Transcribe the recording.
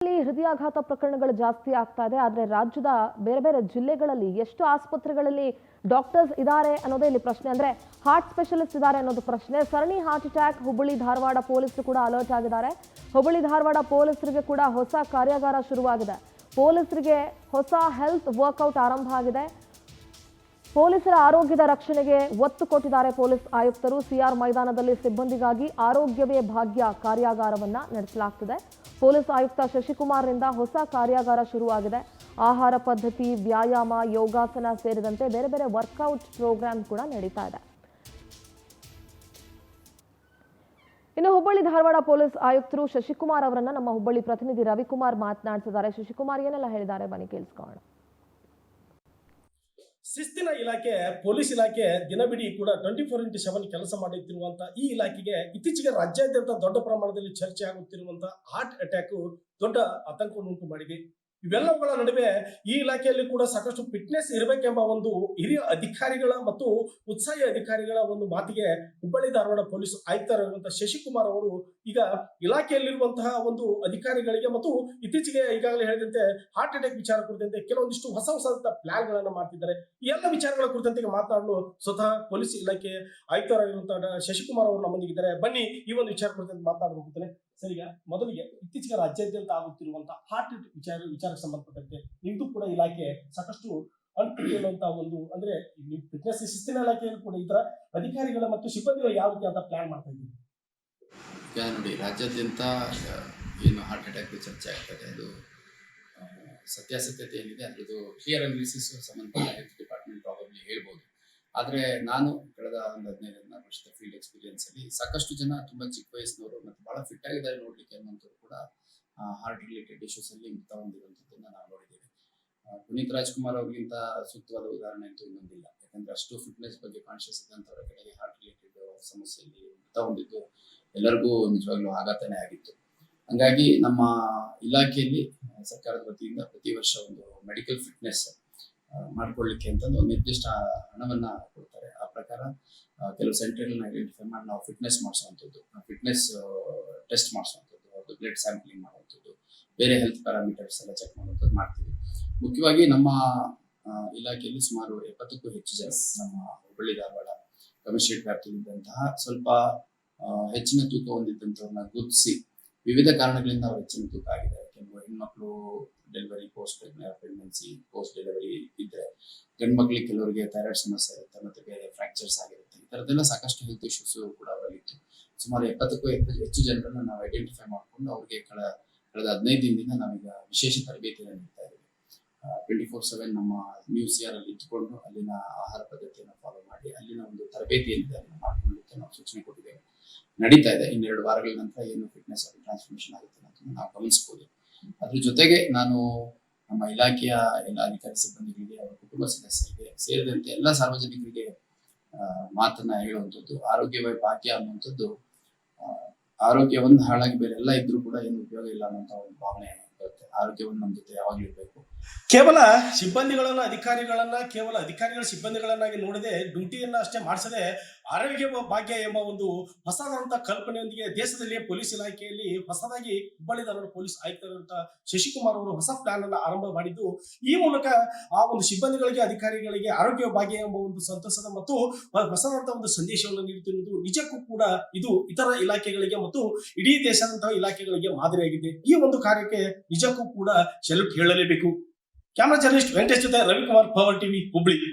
ಹೃದಯಾಘಾತ ಪ್ರಕರಣಗಳು ಜಾಸ್ತಿ ಆಗ್ತಾ ಇದೆ. ಆದರೆ ರಾಜ್ಯದ ಬೇರೆ ಬೇರೆ ಜಿಲ್ಲೆಗಳಲ್ಲಿ ಎಷ್ಟು ಆಸ್ಪತ್ರೆಗಳಲ್ಲಿ ಡಾಕ್ಟರ್ಸ್ ಇದ್ದಾರೆ ಅನ್ನೋದೇ ಇಲ್ಲಿ ಪ್ರಶ್ನೆ. ಅಂದ್ರೆ ಹಾರ್ಟ್ ಸ್ಪೆಷಲಿಸ್ಟ್ ಇದ್ದಾರೆ ಅನ್ನೋದು ಪ್ರಶ್ನೆ. ಸರಣಿ ಹಾರ್ಟ್ ಅಟ್ಯಾಕ್ ಹುಬ್ಬಳ್ಳಿ ಧಾರವಾಡ ಪೊಲೀಸರು ಕೂಡ ಅಲರ್ಟ್ ಆಗಿದ್ದಾರೆ. ಹುಬ್ಬಳ್ಳಿ ಧಾರವಾಡ ಪೊಲೀಸರಿಗೆ ಕೂಡ ಹೊಸ ಕಾರ್ಯಾಗಾರ ಶುರುವಾಗಿದೆ. ಪೊಲೀಸರಿಗೆ ಹೊಸ ಹೆಲ್ತ್ ವರ್ಕೌಟ್ ಆರಂಭ ಆಗಿದೆ. ಪೊಲೀಸರ ಆರೋಗ್ಯದ ರಕ್ಷಣೆಗೆ ಒತ್ತು ಕೊಟ್ಟಿದ್ದಾರೆ ಪೊಲೀಸ್ ಆಯುಕ್ತರು. ಸಿಆರ್ ಮೈದಾನದಲ್ಲಿ ಸಿಬ್ಬಂದಿಗಾಗಿ ಆರೋಗ್ಯವೇ ಭಾಗ್ಯ ಕಾರ್ಯಾಗಾರವನ್ನ ನಡೆಸಲಾಗ್ತಿದೆ. ಪೊಲೀಸ್ ಆಯುಕ್ತ ಶಶಿಕುಮಾರ್ರಿಂದ ಹೊಸ ಕಾರ್ಯಾಗಾರ ಶುರುವಾಗಿದೆ. ಆಹಾರ ಪದ್ಧತಿ, ವ್ಯಾಯಾಮ, ಯೋಗಾಸನ ಸೇರಿದಂತೆ ಬೇರೆ ಬೇರೆ ವರ್ಕೌಟ್ ಪ್ರೋಗ್ರಾಮ್ ಕೂಡ ನಡೀತಾ ಇದೆ. ಇನ್ನು ಹುಬ್ಬಳ್ಳಿ ಧಾರವಾಡ ಪೊಲೀಸ್ ಆಯುಕ್ತರು ಶಶಿಕುಮಾರ್ ಅವರನ್ನ ನಮ್ಮ ಹುಬ್ಬಳ್ಳಿ ಪ್ರತಿನಿಧಿ ರವಿಕುಮಾರ್ ಮಾತನಾಡಿಸಿದ್ದಾರೆ. ಶಶಿಕುಮಾರ್ ಏನೆಲ್ಲ ಹೇಳಿದ್ದಾರೆ ಬನ್ನಿ ಕೇಳಿಸ್ಕೊಳ್ಳೋಣ. ಶಿಸ್ತಿನ ಇಲಾಖೆ, ಪೊಲೀಸ್ ಇಲಾಖೆ ದಿನವಿಡೀ ಕೂಡ 24x7 ಕೆಲಸ ಮಾಡುತ್ತಿರುವಂತಹ ಈ ಇಲಾಖೆಗೆ ಇತ್ತೀಚೆಗೆ ರಾಜ್ಯಾದ್ಯಂತ ದೊಡ್ಡ ಪ್ರಮಾಣದಲ್ಲಿ ಚರ್ಚೆ ಆಗುತ್ತಿರುವಂತಹ ಹಾರ್ಟ್ ಅಟ್ಯಾಕ್ ದೊಡ್ಡ ಆತಂಕವನ್ನುಂಟು ಮಾಡಿದೆ. ಇವೆಲ್ಲವುಗಳ ನಡುವೆ ಈ ಇಲಾಖೆಯಲ್ಲಿ ಕೂಡ ಸಾಕಷ್ಟು ಫಿಟ್ನೆಸ್ ಇರಬೇಕೆಂಬ ಒಂದು ಹಿರಿಯ ಅಧಿಕಾರಿಗಳ ಮತ್ತು ಉತ್ಸಾಹಿ ಅಧಿಕಾರಿಗಳ ಒಂದು ಮಾತಿಗೆ ಹುಬ್ಬಳ್ಳಿ ಧಾರವಾಡ ಪೊಲೀಸ್ ಆಯುಕ್ತರಾಗಿರುವಂತಹ ಶಶಿಕುಮಾರ್ ಅವರು ಈಗ ಇಲಾಖೆಯಲ್ಲಿರುವಂತಹ ಒಂದು ಅಧಿಕಾರಿಗಳಿಗೆ ಮತ್ತು ಇತ್ತೀಚೆಗೆ ಈಗಾಗಲೇ ಹೇಳಿದಂತೆ ಹಾರ್ಟ್ ಅಟ್ಯಾಕ್ ವಿಚಾರ ಕುರಿತಂತೆ ಕೆಲವೊಂದಿಷ್ಟು ಹೊಸ ಪ್ಲಾನ್ ಗಳನ್ನ ಮಾಡ್ತಿದ್ದಾರೆ. ಈ ಎಲ್ಲ ವಿಚಾರಗಳ ಕುರಿತಂತೆ ಮಾತನಾಡಲು ಸ್ವತಃ ಪೊಲೀಸ್ ಇಲಾಖೆ ಆಯುಕ್ತರಾಗಿರುವಂತಹ ಶಶಿಕುಮಾರ್ ಅವರು ನಮ್ಮೊಂದಿಗಿದ್ದಾರೆ. ಬನ್ನಿ ಈ ಒಂದು ವಿಚಾರ ಕುರಿತಂತೆ ಮಾತನಾಡಬಹುದು. ಸರಿಗ ಮೊದಲಿಗೆ ಇತ್ತೀಚೆಗೆ ರಾಜ್ಯಾದ್ಯಂತ ಆಗುತ್ತಿರುವಂತಹ ಹಾರ್ಟ್ ವಿಚಾರಕ್ಕೆ ಸಂಬಂಧಪಟ್ಟಂತೆ ನಿಮ್ದು ಕೂಡ ಇಲಾಖೆ ಸಾಕಷ್ಟು ಅನುಕೂಲಂತಹ ಒಂದು ಅಂದ್ರೆ ಫಿಟ್ನೆಸ್ ಶಿಸ್ತಿನ ಇಲಾಖೆಯಲ್ಲಿ ಕೂಡ ಇದರ ಅಧಿಕಾರಿಗಳ ಮತ್ತು ಸಿಬ್ಬಂದಿಗಳು ಯಾವ ರೀತಿ ಅಂತ ಪ್ಲಾನ್ ಮಾಡ್ತಾ ಇದ್ದೀವಿ. ಈಗ ನೋಡಿ, ರಾಜ್ಯಾದ್ಯಂತ ಏನು ಹಾರ್ಟ್ ಅಟ್ಯಾಕ್ ಚರ್ಚೆ ಆಗ್ತದೆ, ಅದು ಸತ್ಯಾಸತ್ಯತೆ ಏನಿದೆ ಅದ್ರದ್ದು ಕ್ಲಿಯರ್ ಅನಾಲಿಸಿಸ್ ಸಂಬಂಧಪಟ್ಟ ಹೆಲ್ತ್ ಡಿಪಾರ್ಟ್ಮೆಂಟ್ ಪ್ರಾಬಬ್ಲಿ ಹೇಳ್ಬೋದು. ಆದರೆ ನಾನು ಕಳೆದ ಒಂದು 15-16 ವರ್ಷದ ಫೀಲ್ಡ್ ಎಕ್ಸ್ಪೀರಿಯನ್ಸ್ ಅಲ್ಲಿ ಸಾಕಷ್ಟು ಜನ ತುಂಬಾ ಚಿಕ್ಕ ವಯಸ್ಸಿನವರು ಮತ್ತು ಬಹಳ ಫಿಟ್ ಆಗಿದ್ದಾರೆ ನೋಡ್ಲಿಕ್ಕೆ ಅನ್ನೋಂಥವ್ರು ಕೂಡ ಹಾರ್ಟ್ ರಿಲೇಟೆಡ್ ಇಶ್ಯೂಸ್ ಅಲ್ಲಿ ಮೃತ ಹೊಂದಿರುವಂಥದ್ದನ್ನ ನಾವು ನೋಡಿದ್ದೇವೆ. ಪುನೀತ್ ರಾಜ್ಕುಮಾರ್ ಅವ್ರಿಗಿಂತ ಸೂಕ್ತವಾದ ಉದಾಹರಣೆ ಅಂತೂ ಇನ್ನೊಂದಿಲ್ಲ. ಯಾಕಂದ್ರೆ ಅಷ್ಟು ಫಿಟ್ನೆಸ್ ಬಗ್ಗೆ ಕಾನ್ಶಿಯಸ್ ಇದ್ದಂಥವ್ರ ಕಡೆಗೆ ಹಾರ್ಟ್ ರಿಲೇಟೆಡ್ ಸಮಸ್ಯೆಯಲ್ಲಿ ಮೃತ ಹೊಂದಿದ್ದು ಎಲ್ಲರಿಗೂ ನಿಜವಾಗ್ಲೂ ಆಘಾತನೇ ಆಗಿತ್ತು. ಹಂಗಾಗಿ ನಮ್ಮ ಇಲಾಖೆಯಲ್ಲಿ ಸರ್ಕಾರದ ವತಿಯಿಂದ ಪ್ರತಿ ವರ್ಷ ಒಂದು ಮೆಡಿಕಲ್ ಫಿಟ್ನೆಸ್ ಮಾಡ್ಕೊಳ್ಳಿಕ್ಕೆ ಅಂತ ಒಂದು ನಿರ್ದಿಷ್ಟ ಹಣವನ್ನ ಕೊಡ್ತಾರೆ. ಆ ಪ್ರಕಾರ ಕೆಲವು ಸೆಂಟರ್ಗಳನ್ನ ಐಡೆಂಟಿಫೈ ಮಾಡಿ ನಾವು ಫಿಟ್ನೆಸ್ ಮಾಡಿಸುವಂಥದ್ದು, ಫಿಟ್ನೆಸ್ ಟೆಸ್ಟ್ ಮಾಡಿಸುವಂಥದ್ದು, ಅದು ಬ್ಲಡ್ ಸ್ಯಾಂಪಲಿಂಗ್ ಮಾಡುವಂಥದ್ದು, ಬೇರೆ ಹೆಲ್ತ್ ಪ್ಯಾರಾಮೀಟರ್ಸ್ ಎಲ್ಲ ಚೆಕ್ ಮಾಡುವಂಥದ್ದು ಮಾಡ್ತೀವಿ. ಮುಖ್ಯವಾಗಿ ನಮ್ಮ ಇಲಾಖೆಯಲ್ಲಿ ಸುಮಾರು 70ಕ್ಕೂ ಹೆಚ್ಚು ಜನ ನಮ್ಮ ಹುಬ್ಬಳ್ಳಿ ಧಾರವಾಡ ಕಮಿಷನರೇಟ್ ವ್ಯಾಪ್ತಿಯಲ್ಲಿದ್ದಂತಹ ಸ್ವಲ್ಪ ಹೆಚ್ಚಿನ ತೂಕ ಹೊಂದಿದ್ದಂಥವ್ರನ್ನ ಗುರುತಿಸಿ ವಿವಿಧ ಕಾರಣಗಳಿಂದ ಅವ್ರು ಹೆಚ್ಚಿನ ತೂಕ ಆಗಿದೆ. ಕೆಲವು ಹೆಣ್ಮಕ್ಳು delivery, post pregnancy, post delivery ಇದ್ರೆ, ಗಂಡು ಮಕ್ಳಿಗೆ ಕೆಲವರಿಗೆ ಥೈರಾಯ್ಡ್ ಸಮಸ್ಯೆ ಇರುತ್ತೆ, ಮತ್ತೆ ಬೇರೆ ಫ್ರಾಕ್ಚರ್ಸ್ ಆಗಿರುತ್ತೆ. ಈ ಥರದ್ದೆಲ್ಲ ಸಾಕಷ್ಟು ಹೆಲ್ತ್ ಇಶ್ಯೂಸ್ ಕೂಡ ಅವರಲ್ಲಿತ್ತು. ಸುಮಾರು 70ಕ್ಕೂ ಹೆಚ್ಚು ಜನರನ್ನ ನಾವು ಐಡೆಂಟಿಫೈ ಮಾಡಿಕೊಂಡು ಅವ್ರಿಗೆ ಕಳೆದ 15 ದಿನದಿಂದ ನಾವೀಗ ವಿಶೇಷ ತರಬೇತಿಯನ್ನು ನೀಡ್ತಾ ಇದ್ದೀವಿ. 24/7 ನಮ್ಮ ನ್ಯೂ ಸಿಆರ್ ಅಲ್ಲಿ ಇದ್ದುಕೊಂಡು ಅಲ್ಲಿನ ಆಹಾರ ಪದ್ಧತಿಯನ್ನು ಫಾಲೋ ಮಾಡಿ ಅಲ್ಲಿನ ಒಂದು ತರಬೇತಿ ಏನಿದೆ ಅದನ್ನು ಮಾಡ್ಕೊಳ್ಳಿಕ್ಕೆ ನಾವು ಸೂಚನೆ ಕೊಟ್ಟಿದ್ದೇವೆ. ನಡೀತಾ ಇದೆ. 2 ವಾರಗಳ ನಂತರ ಏನು ಫಿಟ್ನೆಸ್ ಆಗಿ ಟ್ರಾನ್ಸ್ಫಾರ್ಮೇಶನ್ ಆಗುತ್ತೆ ಅಂತ ನಾವು ಗಮನಿಸಬಹುದು. ಅದ್ರ ಜೊತೆಗೆ ನಾನು ನಮ್ಮ ಇಲಾಖೆಯ ಎಲ್ಲ ಅಧಿಕಾರಿ ಸಿಬ್ಬಂದಿಗಳಿಗೆ, ಅವರ ಕುಟುಂಬ ಸದಸ್ಯರಿಗೆ ಸೇರಿದಂತೆ ಎಲ್ಲ ಸಾರ್ವಜನಿಕರಿಗೆ ಮಾತನ್ನ ಹೇಳುವಂಥದ್ದು, ಆರೋಗ್ಯವೇ ಭಾಗ್ಯ ಅನ್ನುವಂಥದ್ದು. ಆರೋಗ್ಯವನ್ನು ಹಾಳಾಗಿ ಬೇರೆ ಎಲ್ಲ ಇದ್ರೂ ಕೂಡ ಏನು ಉಪಯೋಗ ಇಲ್ಲ ಅನ್ನೋಂಥ ಒಂದು ಭಾವನೆ ಬರುತ್ತೆ. ಆರೋಗ್ಯವನ್ನು ನಮ್ಮ ಜೊತೆ ಯಾವಾಗಲೂ ಇರಬೇಕು. ಕೇವಲ ಸಿಬ್ಬಂದಿಗಳನ್ನ ಕೇವಲ ಅಧಿಕಾರಿಗಳ ಸಿಬ್ಬಂದಿಗಳನ್ನಾಗಿ ನೋಡದೆ ಡ್ಯೂಟಿಯನ್ನ ಅಷ್ಟೇ ಮಾಡಿಸದೆ ಆರೋಗ್ಯ ಭಾಗ್ಯ ಎಂಬ ಒಂದು ಹೊಸದಾದಂತಹ ಕಲ್ಪನೆಯೊಂದಿಗೆ ದೇಶದಲ್ಲಿ ಪೊಲೀಸ್ ಇಲಾಖೆಯಲ್ಲಿ ಹೊಸದಾಗಿ ಹುಬ್ಬಳ್ಳಿ ಧಾರವಾಡ ಪೊಲೀಸ್ ಆಯುಕ್ತರಾದಂತಹ ಶಶಿಕುಮಾರ್ ಅವರು ಹೊಸ ಪ್ಲಾನ್ ಅನ್ನ ಆರಂಭ ಮಾಡಿದ್ದು, ಈ ಮೂಲಕ ಆ ಒಂದು ಸಿಬ್ಬಂದಿಗಳಿಗೆ, ಅಧಿಕಾರಿಗಳಿಗೆ ಆರೋಗ್ಯ ಭಾಗ್ಯ ಎಂಬ ಒಂದು ಸಂತಸದ ಮತ್ತು ಹೊಸದಾದಂತಹ ಒಂದು ಸಂದೇಶವನ್ನು ನೀಡುತ್ತಿರುವುದು ನಿಜಕ್ಕೂ ಕೂಡ ಇದು ಇತರ ಇಲಾಖೆಗಳಿಗೆ ಮತ್ತು ಇಡೀ ದೇಶದಂತಹ ಇಲಾಖೆಗಳಿಗೆ ಮಾದರಿಯಾಗಿದೆ. ಈ ಒಂದು ಕಾರ್ಯಕ್ಕೆ ನಿಜಕ್ಕೂ ಕೂಡ ಸೆಲ್ಯೂಟ್ ಹೇಳಲೇಬೇಕು. ಕ್ಯಾಮರಾ ಜರ್ನಲಿಸ್ಟ್ ವೆಂಕಟೇಶ್ ಜೊತೆ ರವಿಕುಮಾರ್, ಪವರ್ ಟಿವಿ, ಹುಬ್ಬಳ್ಳಿ.